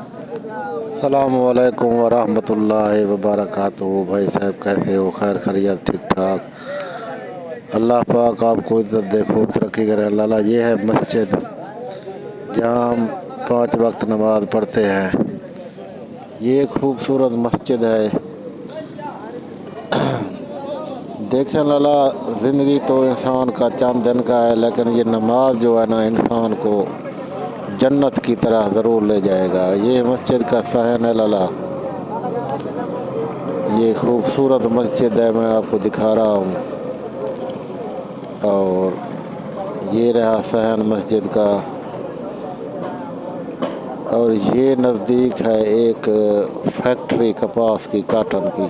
अस्सलामुअलैकुम वरहमतुल्लाहि वबरकातुहू। भाई साहब कैसे हो? खैर खैरियत ठीक ठाक। अल्लाह पाक आपको इज़्ज़त दे, खूब तरक्की करे। अल्लाह। ये है मस्जिद जहाँ हम 5 वक्त नमाज पढ़ते हैं। ये खूबसूरत मस्जिद है। देखें लाला, ज़िंदगी तो इंसान का चंद दिन का है, लेकिन ये नमाज जो है ना, इंसान को जन्नत की तरह ज़रूर ले जाएगा। ये मस्जिद का सहन है लाला। ये खूबसूरत मस्जिद है, मैं आपको दिखा रहा हूँ। और ये रहा सहन मस्जिद का। और ये नज़दीक है एक फैक्ट्री कपास की, काटन की।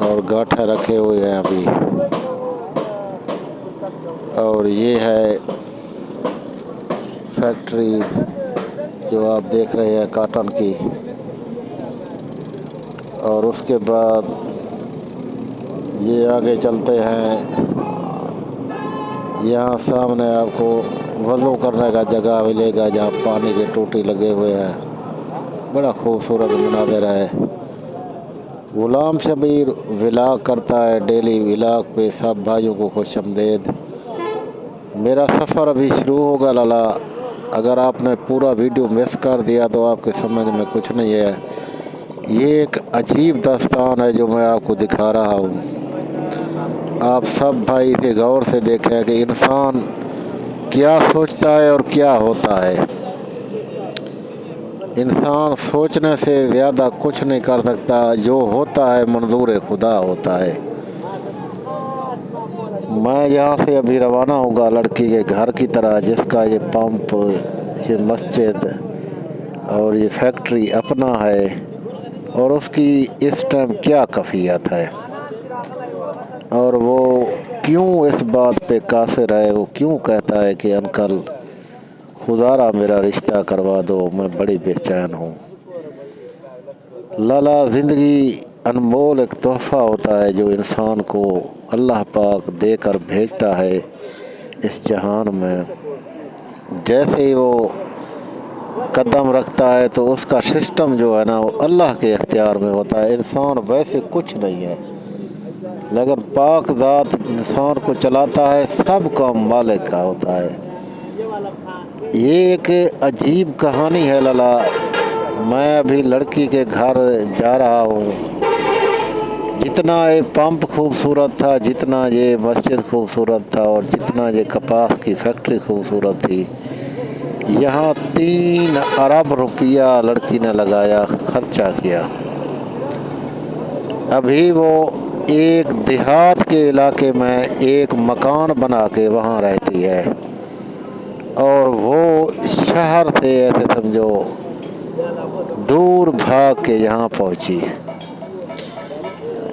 और गाठे रखे हुए हैं अभी। और ये है फैक्ट्री जो आप देख रहे हैं, काटन की। और उसके बाद ये आगे चलते हैं। यहाँ सामने आपको वज़ू करने का जगह मिलेगा, जहाँ पानी के टूटी लगे हुए हैं। बड़ा खूबसूरत मनाज़र है। गुलाम शबीर व्लॉग करता है, डेली व्लॉग पे सब भाइयों को खुशामदीद। मेरा सफ़र अभी शुरू होगा लाला। अगर आपने पूरा वीडियो मिस कर दिया तो आपके समझ में कुछ नहीं है। ये एक अजीब दास्तान है जो मैं आपको दिखा रहा हूँ। आप सब भाई इसे गौर से देखें कि इंसान क्या सोचता है और क्या होता है। इंसान सोचने से ज़्यादा कुछ नहीं कर सकता। जो होता है मंजूर खुदा होता है। मैं यहाँ से अभी रवाना होगा लड़की के घर की तरह, जिसका ये पंप, ये मस्जिद और ये फैक्ट्री अपना है। और उसकी इस टाइम क्या कैफियत है, और वो क्यों इस बात पे कासिर है। वो क्यों कहता है कि अंकल खुदारा मेरा रिश्ता करवा दो, मैं बड़ी बेचैन हूँ। लाला, ज़िंदगी अनमोल एक तोहफ़ा होता है जो इंसान को अल्लाह पाक देकर भेजता है इस जहान में। जैसे ही वो कदम रखता है तो उसका सिस्टम जो है ना, वो अल्लाह के इख्तियार में होता है। इंसान वैसे कुछ नहीं है, लेकिन पाक ज़ात इंसान को चलाता है, सब काम मालिक का होता है। ये एक अजीब कहानी है लाला। मैं अभी लड़की के घर जा रहा हूँ। जितना ये पंप खूबसूरत था, जितना ये मस्जिद खूबसूरत था, और जितना ये कपास की फैक्ट्री खूबसूरत थी, यहाँ 3 अरब रुपया लड़की ने लगाया, खर्चा किया। अभी वो एक देहात के इलाके में एक मकान बना के वहाँ रहती है, और वो शहर से ऐसे समझो दूर भाग के यहाँ पहुँची।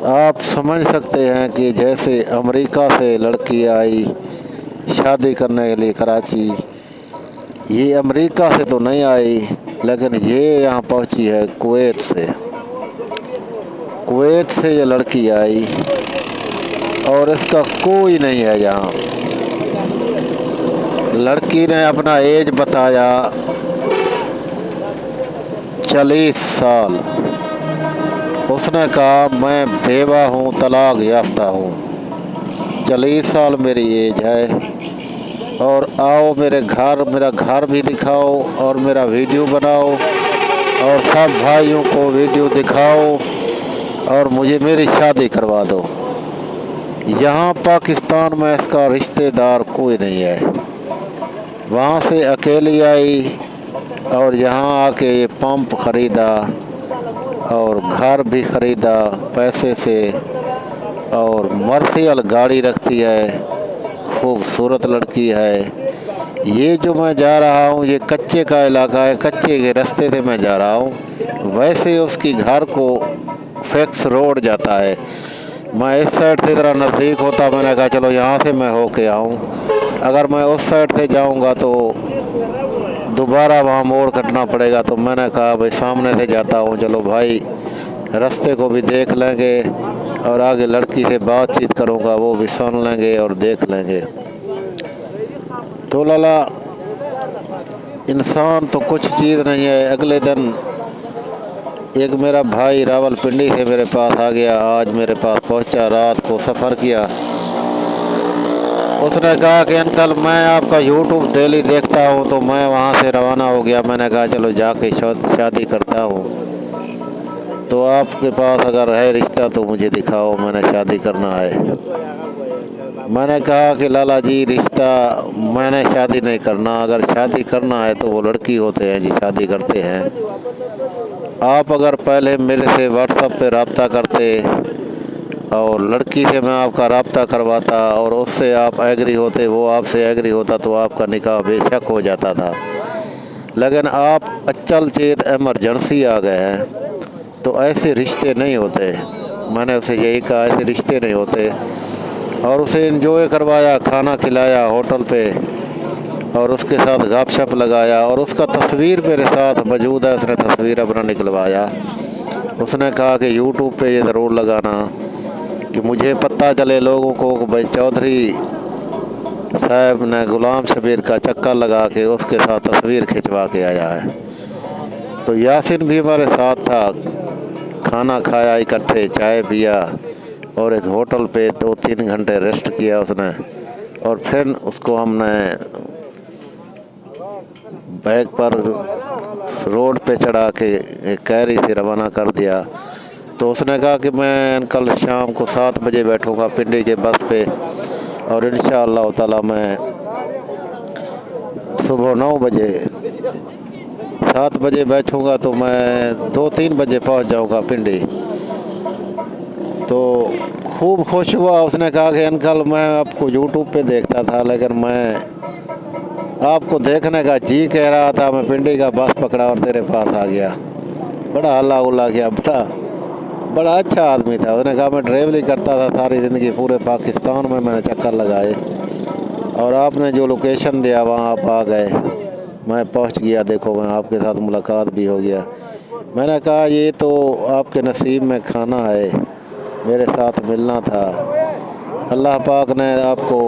आप समझ सकते हैं कि जैसे अमेरिका से लड़की आई शादी करने के लिए कराची। ये अमेरिका से तो नहीं आई, लेकिन ये यहाँ पहुँची है कुवैत से। कुवैत से ये लड़की आई, और इसका कोई नहीं है यहाँ। लड़की ने अपना एज बताया 40 साल। उसने कहा मैं बेवा हूँ, तलाक याफ्ता हूँ। 40 साल मेरी एज है, और आओ मेरे घर, मेरा घर भी दिखाओ और मेरा वीडियो बनाओ, और सब भाइयों को वीडियो दिखाओ, और मुझे मेरी शादी करवा दो। यहाँ पाकिस्तान में इसका रिश्तेदार कोई नहीं है। वहाँ से अकेली आई, और यहाँ आके ये पंप ख़रीदा, और घर भी ख़रीदा पैसे से, और मर्सियल गाड़ी रखती है। खूबसूरत लड़की है। ये जो मैं जा रहा हूँ, ये कच्चे का इलाका है, कच्चे के रास्ते से मैं जा रहा हूँ। वैसे उसकी घर को फिक्स रोड जाता है। मैं इस साइड से ज़रा नज़दीक होता, मैंने कहा चलो यहाँ से मैं होके आऊँ। अगर मैं उस साइड से जाऊँगा तो दोबारा वहाँ मोड़ कटना पड़ेगा। तो मैंने कहा भाई सामने से जाता हूँ, चलो भाई रास्ते को भी देख लेंगे, और आगे लड़की से बातचीत करूँगा, वो भी सुन लेंगे और देख लेंगे। तो लाला, इंसान तो कुछ चीज़ नहीं है। अगले दिन एक मेरा भाई रावलपिंडी से मेरे पास आ गया, आज मेरे पास पहुंचा, रात को सफ़र किया। उसने कहा कि अंकल मैं आपका यूट्यूब डेली देखता हूं, तो मैं वहां से रवाना हो गया। मैंने कहा चलो जाके शादी करता हूं। तो आपके पास अगर है रिश्ता तो मुझे दिखाओ, मैंने शादी करना है। मैंने कहा कि लाला जी रिश्ता मैंने शादी नहीं करना, अगर शादी करना है तो वो लड़की होते हैं जी शादी करते हैं। आप अगर पहले मेरे से व्हाट्सएप पे रब्ता करते और लड़की से मैं आपका रब्ता करवाता और उससे आप एग्री होते, वो आपसे एग्री होता, तो आपका निकाह बेशक हो जाता था। लेकिन आप अचल चेत एमरजेंसी आ गए हैं, तो ऐसे रिश्ते नहीं होते। मैंने उसे यही कहा, ऐसे रिश्ते नहीं होते। और उसे एंजॉय करवाया, खाना खिलाया होटल पे, और उसके साथ गपशप लगाया, और उसका तस्वीर मेरे साथ मौजूद है, उसने तस्वीर अपना निकलवाया। उसने कहा कि यूट्यूब पे ये ज़रूर लगाना कि मुझे पता चले लोगों को कि भाई चौधरी साहब ने गुलाम शबीर का चक्कर लगा के उसके साथ तस्वीर खिंचवा के आया है। तो यासिन भी हमारे साथ था, खाना खाया इकट्ठे, चाय पिया, और एक होटल पे 2-3 घंटे रेस्ट किया उसने। और फिर उसको हमने बैग पर रोड पे चढ़ा के एक कैरी से रवाना कर दिया। तो उसने कहा कि मैं कल शाम को 7 बजे बैठूंगा पिंडी के बस पे, और इंशाअल्लाह ताला मैं सुबह 9 बजे 7 बजे बैठूंगा, तो मैं 2-3 बजे पहुंच जाऊंगा पिंडी। तो खूब खुश हुआ। उसने कहा कि अंकल मैं आपको यूट्यूब पे देखता था, लेकिन मैं आपको देखने का जी कह रहा था, मैं पिंडी का बस पकड़ा और तेरे पास आ गया। बड़ा हल्ला उल्ला किया, बड़ा अच्छा आदमी था। उसने कहा मैं ड्राइवरी करता था सारी ज़िंदगी, पूरे पाकिस्तान में मैंने चक्कर लगाए, और आपने जो लोकेशन दिया वहाँ आप आ गए, मैं पहुँच गया, देखो मैं आपके साथ मुलाकात भी हो गया। मैंने कहा ये तो आपके नसीब में खाना है, मेरे साथ मिलना था। अल्लाह पाक ने आपको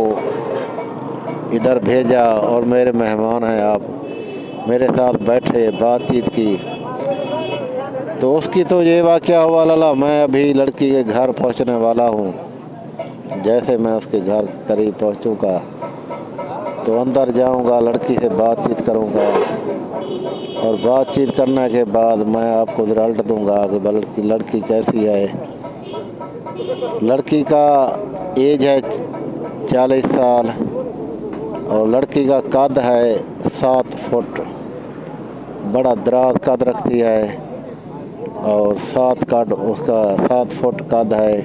इधर भेजा और मेरे मेहमान हैं आप, मेरे साथ बैठे, बातचीत की। तो उसकी तो ये वाक़या हुआ लाला, मैं अभी लड़की के घर पहुंचने वाला हूं। जैसे मैं उसके घर करीब पहुंचूंगा तो अंदर जाऊंगा, लड़की से बातचीत करूंगा, और बातचीत करने के बाद मैं आपको रिजल्ट दूंगा कि लड़की कैसी है। लड़की का एज है 40 साल, और लड़की का कद है 7 फुट, बड़ा दराज कद रखती है, और 7 फुट कद है।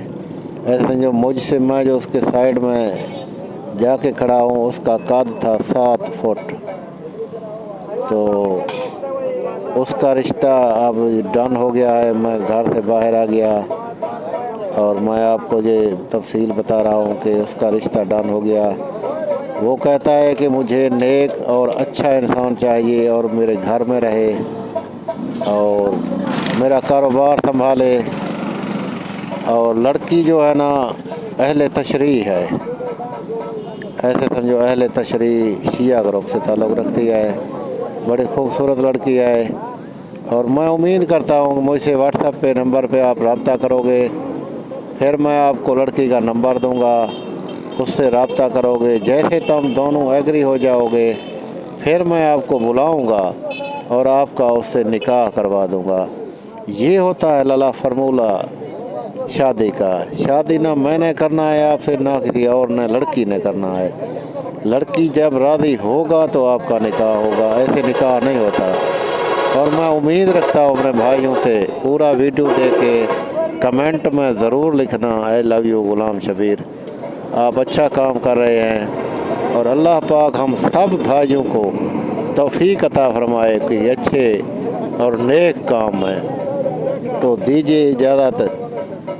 ऐसे जो मुझसे मैं जो उसके साइड में जाके खड़ा हूँ, उसका कद था 7 फुट। तो उसका रिश्ता अब डन हो गया है, मैं घर से बाहर आ गया, और मैं आपको ये तफसील बता रहा हूँ कि उसका रिश्ता डन हो गया। वो कहता है कि मुझे नेक और अच्छा इंसान चाहिए, और मेरे घर में रहे, और मेरा कारोबार संभाले। और लड़की जो है ना अहले तशरी है, ऐसे समझो अहले तशरी शिया ग्रुप से ताल्लुक़ रखती है, बड़ी खूबसूरत लड़की है। और मैं उम्मीद करता हूँ मुझसे व्हाट्सएप पे नंबर पे आप रब्ता करोगे, फिर मैं आपको लड़की का नंबर दूंगा, उससे रब्ता करोगे, जैसे तुम दोनों एग्री हो जाओगे फिर मैं आपको बुलाऊंगा और आपका उससे निकाह करवा दूंगा। ये होता है लाला फार्मूला शादी का। शादी ना मैंने करना है आपसे, ना किसी और ने, लड़की ने करना है। लड़की जब राज़ी होगा तो आपका निकाह होगा, ऐसे निकाह नहीं होता। और मैं उम्मीद रखता हूँ अपने भाइयों से, पूरा वीडियो देख के कमेंट में ज़रूर लिखना आई लव यू गुलाम शबीर। आप अच्छा काम कर रहे हैं, और अल्लाह पाक हम सब भाइयों को तौफीक अता फरमाए कि अच्छे और नेक काम में। तो दीजिए इजाज़त।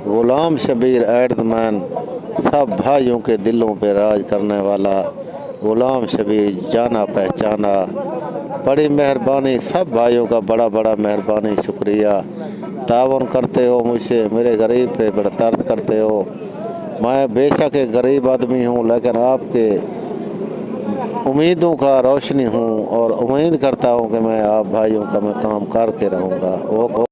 गुलाम शबीर एडमैन, सब भाइयों के दिलों पे राज करने वाला गुलाम शबीर, जाना पहचाना। बड़ी मेहरबानी, सब भाइयों का बड़ा बड़ा मेहरबानी, शुक्रिया। तावन करते हो मुझसे, मेरे गरीब पे बड़ा दर्द करते हो। मैं बेशक एक गरीब आदमी हूँ, लेकिन आपके उम्मीदों का रोशनी हूँ और उम्मीद करता हूँ कि मैं आप भाइयों का मैं काम करके रहूँगा। वो